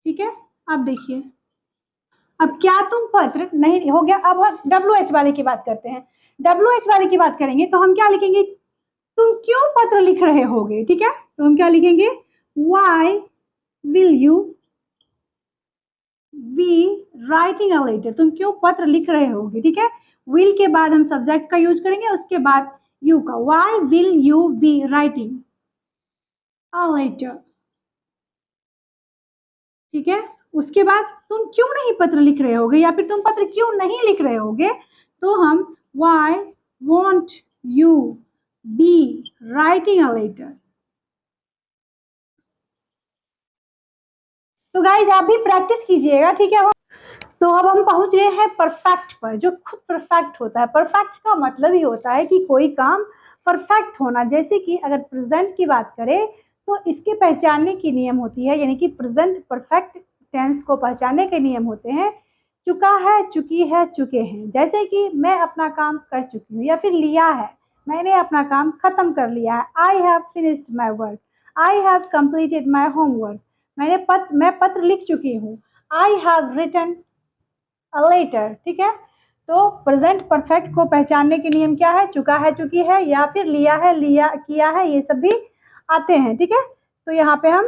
ठीक है। अब देखिए, अब क्या तुम पत्र नहीं हो गया। अब हम डब्ल्यू एच वाले की बात करते हैं। डब्ल्यू एच वाले की बात करेंगे तो हम क्या लिखेंगे, तुम क्यों पत्र लिख रहे होगे, ठीक है। तो हम क्या लिखेंगे, why will you be writing a letter, तुम क्यों पत्र लिख रहे होगे, ठीक है। विल के बाद हम सब्जेक्ट का यूज करेंगे, उसके बाद यू का, why will you be writing a letter, ठीक है। उसके बाद तुम क्यों नहीं पत्र लिख रहे होगे, या फिर तुम पत्र क्यों नहीं लिख रहे होगे, तो हम why won't you be writing a letter. तो गाइज आप भी प्रैक्टिस कीजिएगा, ठीक है। तो अब हम पहुंच गए हैं परफेक्ट पर, जो खुद परफेक्ट होता है। परफेक्ट का मतलब ही होता है कि कोई काम परफेक्ट होना। जैसे कि अगर प्रेजेंट की बात करें तो इसके पहचानने की नियम होती है, यानी कि प्रेजेंट परफेक्ट टेंस को पहचानने के नियम होते हैं, चुका है, चुकी है, चुके हैं। जैसे कि मैं अपना काम कर चुकी हूँ, या फिर लिया है, मैंने अपना काम खत्म कर लिया है, I have finished my work, I have completed my homework, मैं पत्र लिख चुकी हूँ, I have written a letter, ठीक है। तो प्रेजेंट परफेक्ट को पहचानने के नियम क्या है, चुका है, चुकी है, या फिर लिया है, लिया, किया है, ये सब भी आते हैं, ठीक है। तो यहाँ पे हम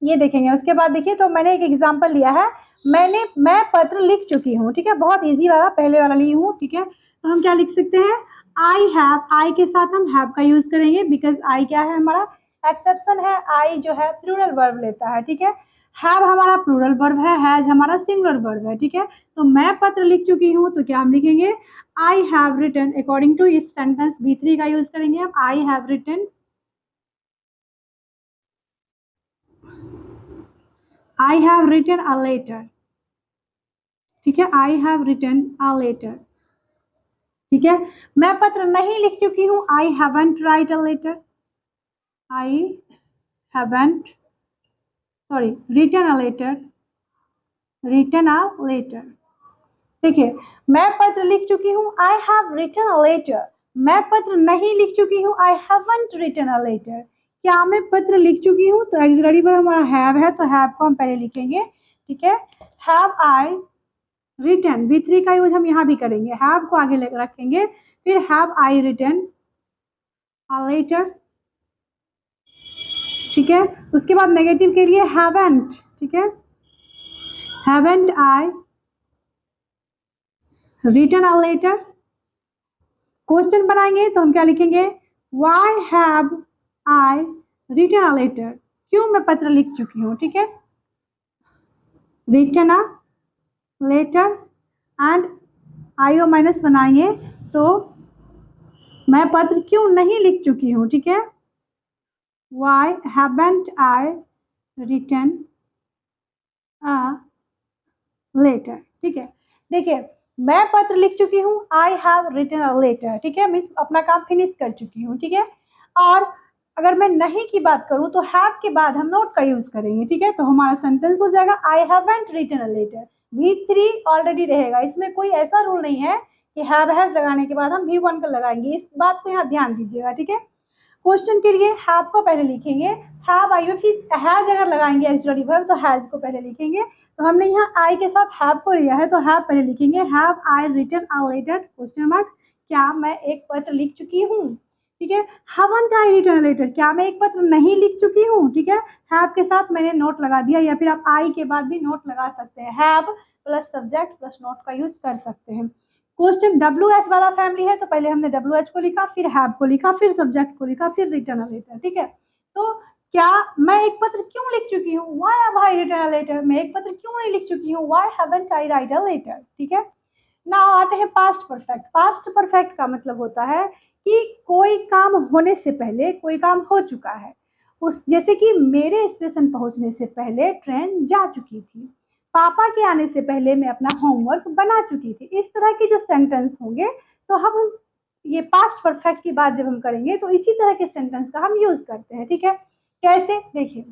ये देखेंगे। उसके बाद देखिए, तो मैंने एक एग्जांपल लिया है, मैं पत्र लिख चुकी हूँ, ठीक है, बहुत इजी वाला पहले वाला ली हूँ, ठीक है। तो हम क्या लिख सकते हैं, आई हैव, आई के साथ हम हैव का यूज करेंगे बिकॉज आई क्या है, हमारा एक्सेप्शन है, आई जो है प्लूरल वर्ब लेता है, ठीक है। हैव हमारा प्लूरल वर्ब है, हैज हमारा सिंगुलर वर्ब है, ठीक है। तो मैं पत्र लिख चुकी हूँ तो क्या हम लिखेंगे, I have written, according to इस सेंटेंस B3 का यूज करेंगे हम, I have written, I have written a letter, ठीक है, I have written a letter, ठीक है। मैं पत्र नहीं लिख चुकी हूँ, I haven't write a letter, I haven't, sorry, written a letter, written a letter, देखिए, मैं पत्र लिख चुकी हूँ, I have written a letter. मैं पत्र नहीं लिख चुकी हूँ, I haven't written a letter. क्या मैं पत्र लिख चुकी हूँ? तो ऑक्सिलरी वर्ब हमारा हैव है, तो हैव को हम पहले लिखेंगे, ठीक है। हैव आई रिटन, V3 का यूज हम यहाँ भी करेंगे, हैव को आगे रखेंगे, फिर have I written a letter, ठीक है। उसके बाद नेगेटिव के लिए हैवंट, ठीक है, haven't I written a letter. Question बनाएंगे तो हम क्या लिखेंगे? Why have I written a letter, क्यों मैं पत्र लिख चुकी हूँ, ठीक है। Written a letter and IO minus बनाएंगे तो मैं पत्र क्यों नहीं लिख चुकी हूँ, ठीक है। Why haven't I written a letter, ठीक है। देखिए, मैं पत्र लिख चुकी हूँ, I have written a letter, ठीक है, मीन्स अपना काम फिनिश कर चुकी हूँ, ठीक है। और अगर मैं नहीं की बात करूँ तो हैव के बाद हम नोट का यूज करेंगे, ठीक है। तो हमारा सेंटेंस हो जाएगा I haven't written a letter. V3 already रहेगा, इसमें कोई ऐसा रूल नहीं है कि हैव हैज लगाने के बाद हम V1 का लगाएंगे, इस बात को यहाँ ध्यान दीजिएगा, ठीक है। क्वेश्चन के लिए हैव को पहले लिखेंगे, हैव आई, फिर हैज अगर लगाएंगे एक्चुअली वर्ब तो हैज को पहले लिखेंगे। तो हमने यहाँ आई के साथ हैव को लिया है तो हैव पहले लिखेंगे, have I written a letter question marks, क्या मैं एक पत्र लिख चुकी हूँ, ठीक है। Haven't I written a letter, क्या मैं एक पत्र नहीं लिख चुकी हूँ, ठीक है। हैव के साथ मैंने नोट लगा दिया, या फिर आप आई के बाद भी नोट लगा सकते हैं, have plus subject plus note का यूज कर सकते हैं। क्वेश्चन WH वाला फैमिली है तो पहले हमने WH को लिखा, फिर हैव को लिखा, फिर सब्जेक्ट को लिखा, फिर रिटन अ लेटर, ठीक है। तो क्या मैं एक पत्र क्यों लिख चुकी हूँ? Why have I written a letter, मैं एक पत्र क्यों नहीं लिख चुकी हूँ? Why haven't I write a letter, ठीक है। नाउ आते हैं पास्ट परफेक्ट। पास्ट परफेक्ट का मतलब होता है कि कोई काम होने से पहले कोई काम हो चुका है। उस जैसे कि मेरे स्टेशन पहुंचने से पहले ट्रेन जा चुकी थी, पापा के आने से पहले मैं अपना होमवर्क बना चुकी थी। इस तरह के जो सेंटेंस होंगे तो हम ये पास्ट परफेक्ट की बात जब हम करेंगे तो इसी तरह के सेंटेंस का हम यूज करते हैं, ठीक है। कैसे? देखिए,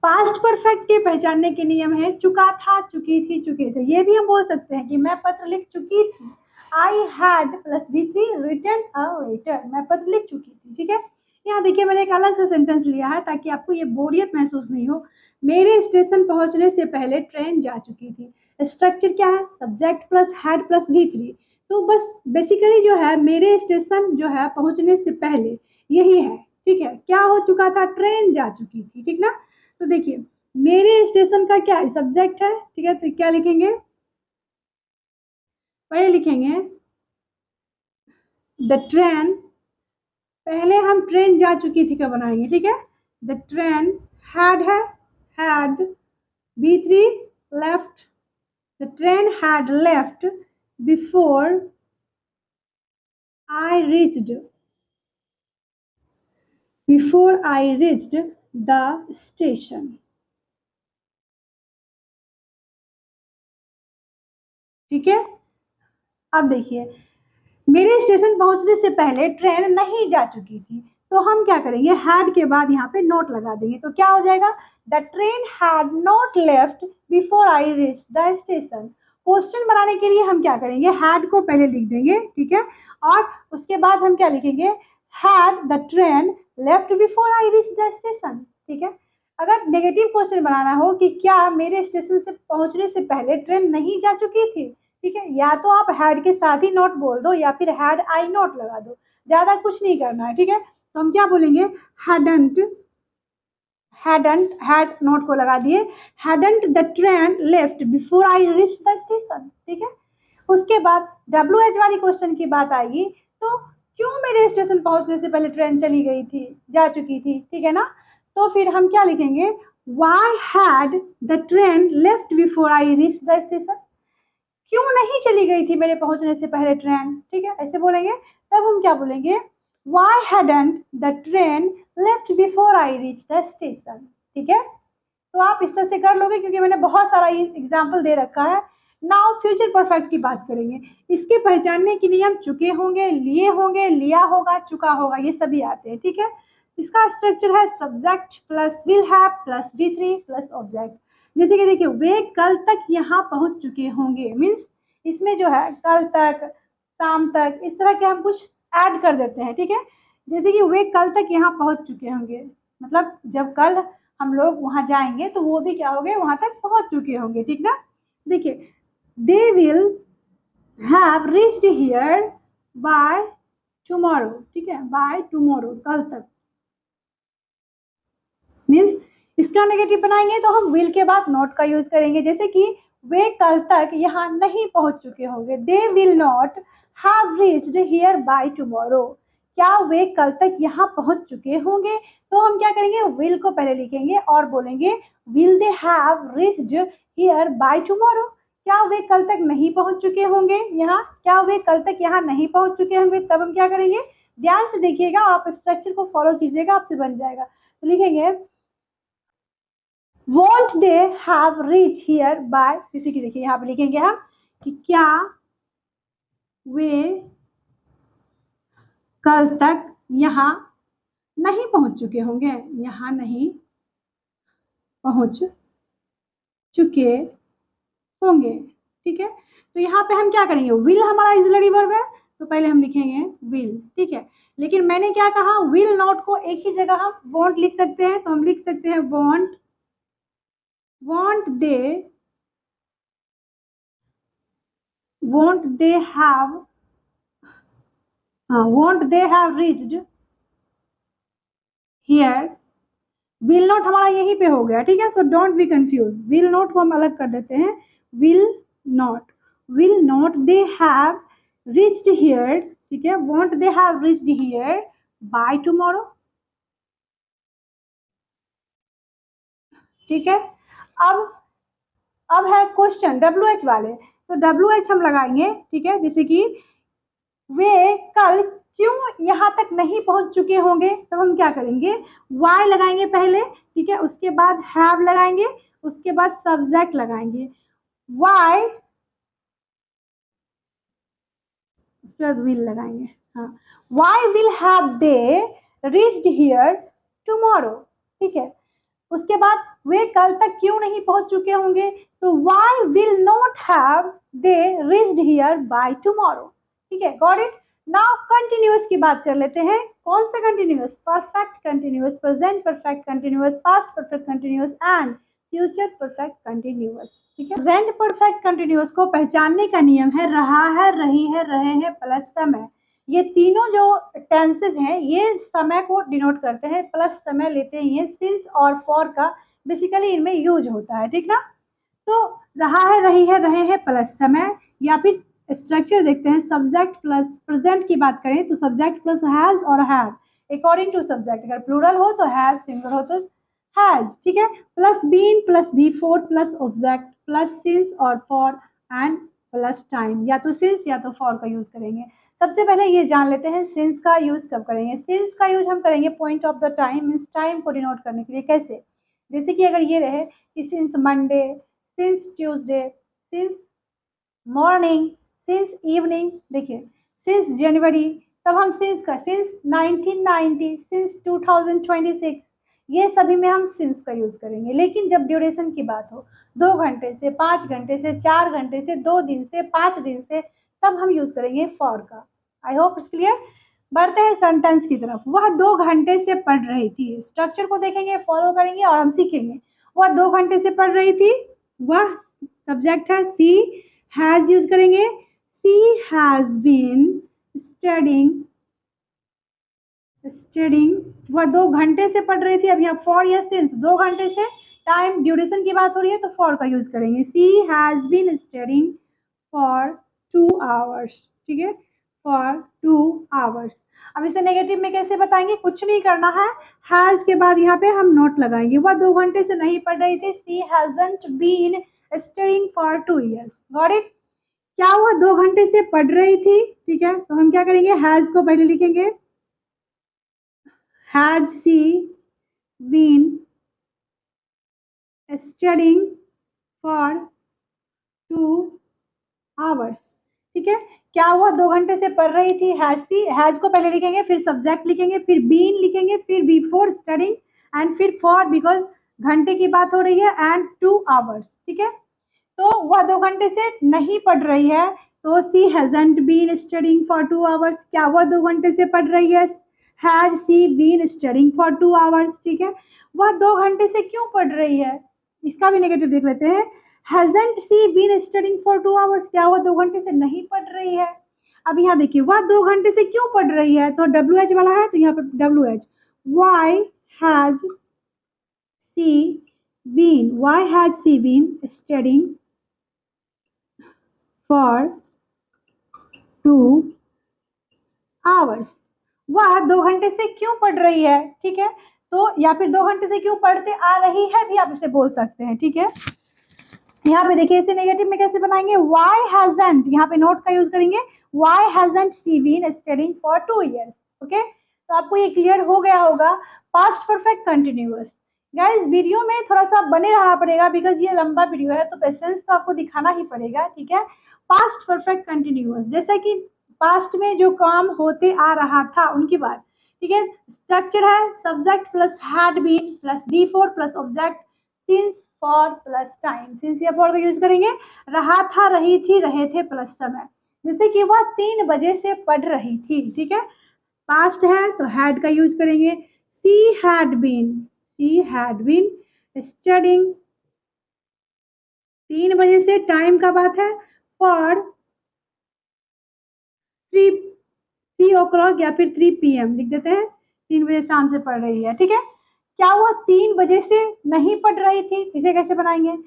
पास्ट परफेक्ट के पहचानने के नियम है चुका था, चुकी थी, चुके थे। ये भी हम बोल सकते हैं कि मैं पत्र लिख चुकी थी, I had plus V3 written a letter, मैं पत्र लिख चुकी थी, ठीक है। यहाँ देखिए, मैंने एक अलग सा सेंटेंस लिया है ताकि आपको ये बोरियत महसूस नहीं हो। मेरे स्टेशन पहुंचने से पहले ट्रेन जा चुकी थी। स्ट्रक्चर क्या है? Subject plus had plus V3। तो बस बेसिकली जो है मेरे स्टेशन जो है पहुंचने से पहले यही है, ठीक है। क्या हो चुका था? ट्रेन जा चुकी थी, ठीक ना। तो देखिए, मेरे स्टेशन का क्या सब्जेक्ट है, ठीक है। तो क्या लिखेंगे? पहले लिखेंगे द ट्रेन, पहले हम ट्रेन जा चुकी थी का बनाएंगे, ठीक है। द ट्रेन हैड है, had V3 left, the train had left before I reached, before I reached the station, ठीक है। अब देखिए, मेरे स्टेशन पहुंचने से पहले ट्रेन नहीं जा चुकी थी, तो हम क्या करेंगे? हैड के बाद यहाँ पे नोट लगा देंगे, तो क्या हो जाएगा? The train had not left before I reach the station. Question बनाने के लिए हम क्या करेंगे? हैड को पहले लिख देंगे, ठीक है, और उसके बाद हम क्या लिखेंगे? Had the train left before I reach the station, ठीक है। अगर नेगेटिव क्वेश्चन बनाना हो कि क्या मेरे स्टेशन से पहुंचने से पहले ट्रेन नहीं जा चुकी थी, ठीक है, या तो आप हैड के साथ ही नोट बोल दो या फिर हैड आई नोट लगा दो, ज्यादा कुछ नहीं करना है, ठीक है। तो हम क्या बोलेंगे? हैडंट, हैड नोट को लगा दिए, hadn't the train left before I reach the station, ठीक है। उसके बाद WH वाली क्वेश्चन की बात आएगी, तो क्यों मेरे स्टेशन पहुंचने से पहले ट्रेन चली गई थी, जा चुकी थी, ठीक है ना। तो फिर हम क्या लिखेंगे? Why had the train left before I reach the station, क्यों नहीं चली गई थी मेरे पहुंचने से पहले ट्रेन, ठीक है, ऐसे बोलेंगे। तब हम क्या बोलेंगे? Why hadn't the train left before I reach the station, ठीक है। तो आप इस तरह से कर लोगे क्योंकि मैंने बहुत सारा एग्जाम्पल दे रखा है। नाउ फ्यूचर परफेक्ट की बात करेंगे। इसके पहचानने के लिए हम चुके होंगे, लिए होंगे, लिया होगा, चुका होगा, ये सभी आते हैं, ठीक है। इसका स्ट्रक्चर है subject plus will have plus V3 plus object. जैसे कि देखिए, वे कल तक यहाँ पहुंच चुके होंगे, मीन्स इसमें जो है कल तक, शाम तक, इस तरह के हम कुछ ऐड कर देते हैं, ठीक है। जैसे कि वे कल तक यहाँ पहुँच चुके होंगे, मतलब जब कल हम लोग वहाँ जाएंगे तो वो भी क्या हो गए, वहाँ तक पहुँच चुके होंगे, ठीक ना। देखिए, दे will have reached here by tomorrow, ठीक है, बाय टुमारो, कल तक। मीन्स इसका नेगेटिव बनाएंगे तो हम विल के बाद नॉट का यूज करेंगे, जैसे कि वे कल तक यहाँ नहीं पहुंच चुके होंगे, दे will not have reached here by tomorrow. क्या वे कल तक यहाँ पहुंच चुके होंगे, तो हम क्या करेंगे, विल को पहले लिखेंगे और बोलेंगे will they have reached here by tomorrow. क्या वे कल तक नहीं पहुंच चुके होंगे यहाँ, क्या वे कल तक यहाँ नहीं पहुंच चुके होंगे, तब हम क्या करेंगे, ध्यान से देखिएगा, आप स्ट्रक्चर को फॉलो कीजिएगा, आपसे बन जाएगा। तो लिखेंगे won't they have reached here by, किसी की, देखिए यहाँ पे लिखेंगे हम कि क्या वे कल तक यहाँ नहीं पहुंच चुके होंगे, यहाँ नहीं पहुंच चुके होंगे, ठीक है। तो यहाँ पे हम क्या करेंगे, विल हमारा ऑक्सिलरी वर्ब है तो पहले हम लिखेंगे विल, ठीक है। लेकिन मैंने क्या कहा, विल नॉट को एक ही जगह हम वॉन्ट लिख सकते हैं, तो हम लिख सकते हैं want, won't they have, won't they have reached here। will not हमारा यहीं पे हो गया, ठीक है। So don't be confuse, will not को हम अलग कर देते हैं, will not they have reached here, ठीक है, won't they have reached here by tomorrow, ठीक है। अब है क्वेश्चन WH वाले, तो WH हम लगाएंगे, ठीक है, जैसे कि वे कल क्यों यहाँ तक नहीं पहुंच चुके होंगे, तो हम क्या करेंगे, वाई लगाएंगे पहले, ठीक है, उसके बाद हैव लगाएंगे, उसके बाद सब्जेक्ट लगाएंगे, वाई, उसके बाद विल लगाएंगे, हाँ, why will have they reached here tomorrow, ठीक है। उसके बाद वे कल तक क्यों नहीं पहुंच चुके होंगे, तो why will not have they reached here by tomorrow, ठीक है, गॉट इट। नाउ कंटिन्यूअस की बात कर लेते हैं, कौन सा continuous, perfect continuous, present perfect continuous, past perfect continuous and future perfect continuous, ठीक है। प्रेजेंट परफेक्ट कंटिन्यूअस को पहचानने का नियम है रहा है, रही है, रहे हैं प्लस समय। ये तीनों जो टेंसेज हैं ये समय को डिनोट करते हैं, प्लस समय लेते हैं, ये सिंस और फॉर का बेसिकली इनमें यूज होता है, ठीक ना। तो रहा है, रही है, रहे हैं प्लस समय, या फिर स्ट्रक्चर देखते हैं, सब्जेक्ट प्लस, प्रेजेंट की बात करें तो सब्जेक्ट प्लस हैज और हैव अकॉर्डिंग टू सब्जेक्ट, अगर प्लूरल हो तो हैव, सिंगुलर हो तो हैज, ठीक है, plus been plus before plus object plus since और फॉर एंड प्लस टाइम, या तो सिंस या तो फॉर का यूज करेंगे। सबसे पहले ये जान लेते हैं सिंस का यूज कब करेंगे। सिंस का यूज हम करेंगे point of the time, means time को डिनोट करने के लिए। कैसे, जैसे कि अगर ये रहे कि since Monday, since Tuesday, since morning, since evening, देखिए सिंस जनवरी, तब हम सिंस का, सिंस 1990, सिंस 2026, ये सभी में हम सिंस का यूज करेंगे। लेकिन जब ड्यूरेशन की बात हो, 2 घंटे से, 5 घंटे से, 4 घंटे से, 2 दिन से, 5 दिन से, तब हम यूज करेंगे फॉर का। आई होप इट्स क्लियर। बढ़ते हैं सेंटेंस की तरफ। वह 2 घंटे से पढ़ रही थी, स्ट्रक्चर को देखेंगे, फॉलो करेंगे और हम सीखेंगे। वह 2 घंटे से पढ़ रही थी, वह सब्जेक्ट है, सी हैज यूज करेंगे, सी हैज बीन स्टडिंग, वह 2 घंटे से पढ़ रही थी। अब यहाँ फॉर या सिंस, 2 घंटे से टाइम ड्यूरेशन की बात हो रही है तो फॉर का यूज करेंगे। She has been studying for 2 hours, ठीक है, फॉर 2 आवर्स। अब इसे नेगेटिव में कैसे बताएंगे, कुछ नहीं करना है, हैज के बाद यहाँ पे हम नोट लगाएंगे। वह 2 घंटे से नहीं पढ़ रही थी, she hasn't been studying for 2 years, got it. क्या वह 2 घंटे से पढ़ रही थी, ठीक है, तो हम क्या करेंगे, हैज को पहले लिखेंगे, has she been studying for 2 hours, ठीक है। क्या वह 2 घंटे से पढ़ रही थी, हैज सी, हैज को पहले लिखेंगे, फिर सब्जेक्ट लिखेंगे, फिर बीन लिखेंगे, फिर बिफोर स्टडिंग एंड फिर फॉर, बिकॉज घंटे की बात हो रही है, एंड 2 आवर्स, ठीक है। तो वह 2 घंटे से नहीं पढ़ रही है, तो she hasn't been studying for 2 hours. क्या वह 2 घंटे से पढ़ रही है? Has she been studying for 2 hours. ठीक है, वह 2 घंटे से क्यों पढ़ रही है? इसका भी नेगेटिव देख लेते हैं। Hasn't she been studying for 2 hours, क्या वह 2 घंटे से नहीं पढ़ रही है? अब यहाँ देखिए, वह 2 घंटे से क्यों पढ़ रही है, तो WH वाला है, तो यहाँ पर WH। Why has she been studying for 2 hours? वह 2 घंटे से क्यों पढ़ रही है? ठीक है, तो या फिर 2 घंटे से क्यों पढ़ते आ रही है भी आप इसे बोल सकते हैं। ठीक है, यहाँ पे देखिए इसे नेगेटिव में कैसे बनाएंगे? Why hasn't, यहाँ पे नोट का यूज करेंगे। Why hasn't she been studying for 2 years? Okay, तो आपको ये क्लियर हो गया होगा। Past perfect continuous. Guys video में थोड़ा सा बने रहना पड़ेगा, बिकॉज ये लंबा वीडियो है, तो पेशेंस तो आपको दिखाना ही पड़ेगा। ठीक है, पास्ट परफेक्ट कंटिन्यूअस, जैसा कि पास्ट में जो काम होते आ रहा था उनकी बात। ठीक है, स्ट्रक्चर है subject plus had been plus V4 plus object since for plus time. Since या फॉर का यूज करेंगे। रहा था, रही थी, रहे थे प्लस समय। जैसे कि वह 3 बजे से पढ़ रही थी। ठीक है, पास्ट है तो हैड का यूज करेंगे। सी हैड बीन स्टडिंग, 3 बजे से टाइम का बात है। फॉर 3 o'clock या फिर 3 PM लिख देते हैं। 3 बजे शाम से पढ़ रही है। ठीक है, क्या वह 3 बजे से नहीं पढ़ रही थी? इसे कैसे बनाएंगे?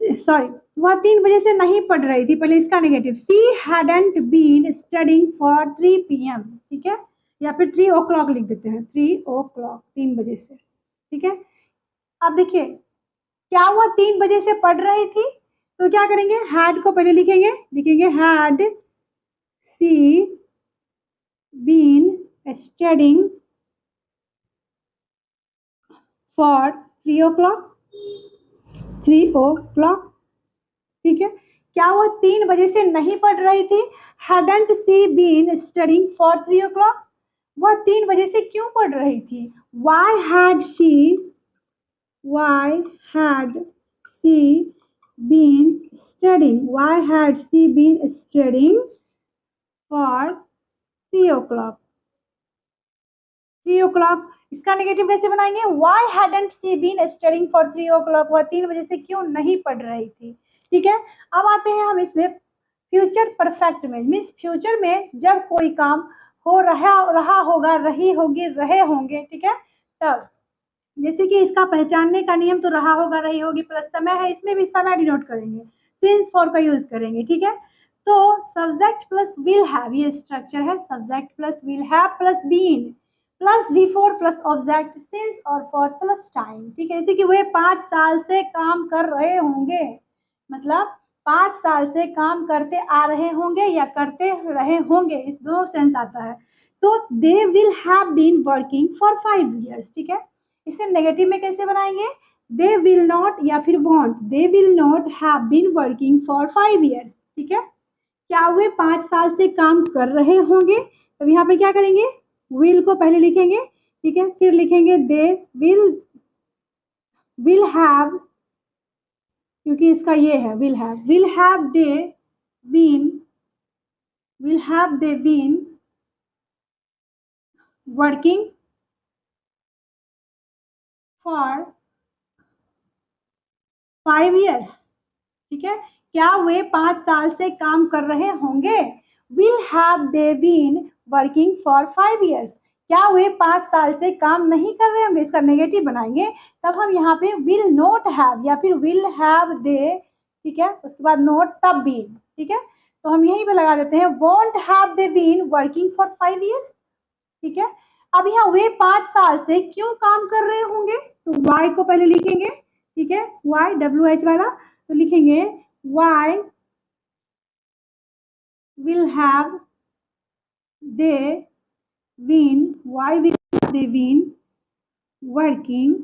सॉरी, वह 3 बजे से नहीं पढ़ रही थी, पहले इसका negative. She hadn't been studying for 3 PM। ठीक है, या फिर 3 o'clock लिख देते हैं। 3 o'clock, 3 बजे से। ठीक है, अब देखिए, क्या वह 3 बजे से पढ़ रही थी? तो क्या करेंगे? हैड को पहले लिखेंगे had she been studying for 3 o'clock। 3 o'clock। ठीक है, क्या वह 3 बजे से नहीं पढ़ रही थी? Hadn't she been studying for 3 o'clock। वह 3 बजे से क्यों पढ़ रही थी? Why had she been studying? Why had she been studying for 3 o'clock? 3 o'clock, इसका नेगेटिव कैसे बनाएंगे? Why hadn't she been studying for 3 o'clock? वह 3 बजे से क्यों नहीं पढ़ रही थी? ठीक है, अब आते हैं हम इसमें फ्यूचर परफेक्ट में। मीन्स फ्यूचर में जब कोई काम हो रहा होगा, रही होगी, रहे होंगे। ठीक है, तब जैसे कि इसका पहचानने का नियम तो रहा होगा, रही होगी प्लस समय है, इसमें भी समय डिनोट करेंगे, सिंस फॉर का यूज करेंगे। ठीक है, तो सब्जेक्ट प्लस विल हैव, ये स्ट्रक्चर है। Subject plus will have plus been plus V4 plus object since और फॉर प्लस टाइम। ठीक है, जैसे कि वे 5 साल से काम कर रहे होंगे, मतलब 5 साल से काम करते आ रहे होंगे या करते रहे होंगे, इस दो सेंस आता है। तो they will have been working for 5 years। ठीक है, इसे नेगेटिव में कैसे बनाएंगे? दे विल नॉट या फिर won't, they will not have been working for 5 years। ठीक है, क्या वे 5 साल से काम कर रहे होंगे? तब यहाँ पे क्या करेंगे? विल को पहले लिखेंगे। ठीक है, फिर लिखेंगे दे विल हैव, क्योंकि इसका ये है will have they been working for 5 years। ठीक है, क्या वे 5 साल से काम कर रहे होंगे? Will have they been working for 5 years। क्या वे 5 साल से काम नहीं कर रहे होंगे? इसका नेगेटिव बनाएंगे। तब हम यहाँ पे विल नॉट हैव या फिर विल हैव दे, ठीक है, उसके बाद नोट तब बीन। ठीक है, तो हम यहीं पे लगा देते हैं won't have they been working for 5 years। ठीक है, अब यहाँ वे 5 साल से क्यों काम कर रहे होंगे? तो वाई को पहले लिखेंगे। ठीक है, वाई WH वाला, तो लिखेंगे why will have they been working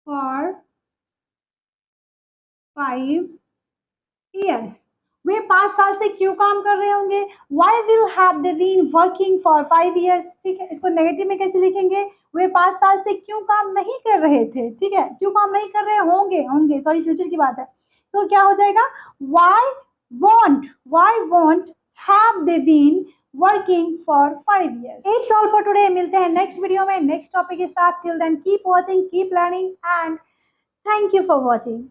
for 5 years। वे 5 साल से क्यों काम कर रहे होंगे? Why will have they been working for 5 years? ठीक है, इसको नेगेटिव में कैसे लिखेंगे? वे 5 साल से क्यों काम नहीं कर रहे थे? ठीक है, क्यों काम नहीं कर रहे होंगे, सॉरी फ्यूचर की बात है। तो क्या हो जाएगा, why won't have they been working for 5 years. It's all for today. मिलते हैं नेक्स्ट वीडियो में नेक्स्ट टॉपिक के साथ. Till then keep watching, keep learning and thank you for watching.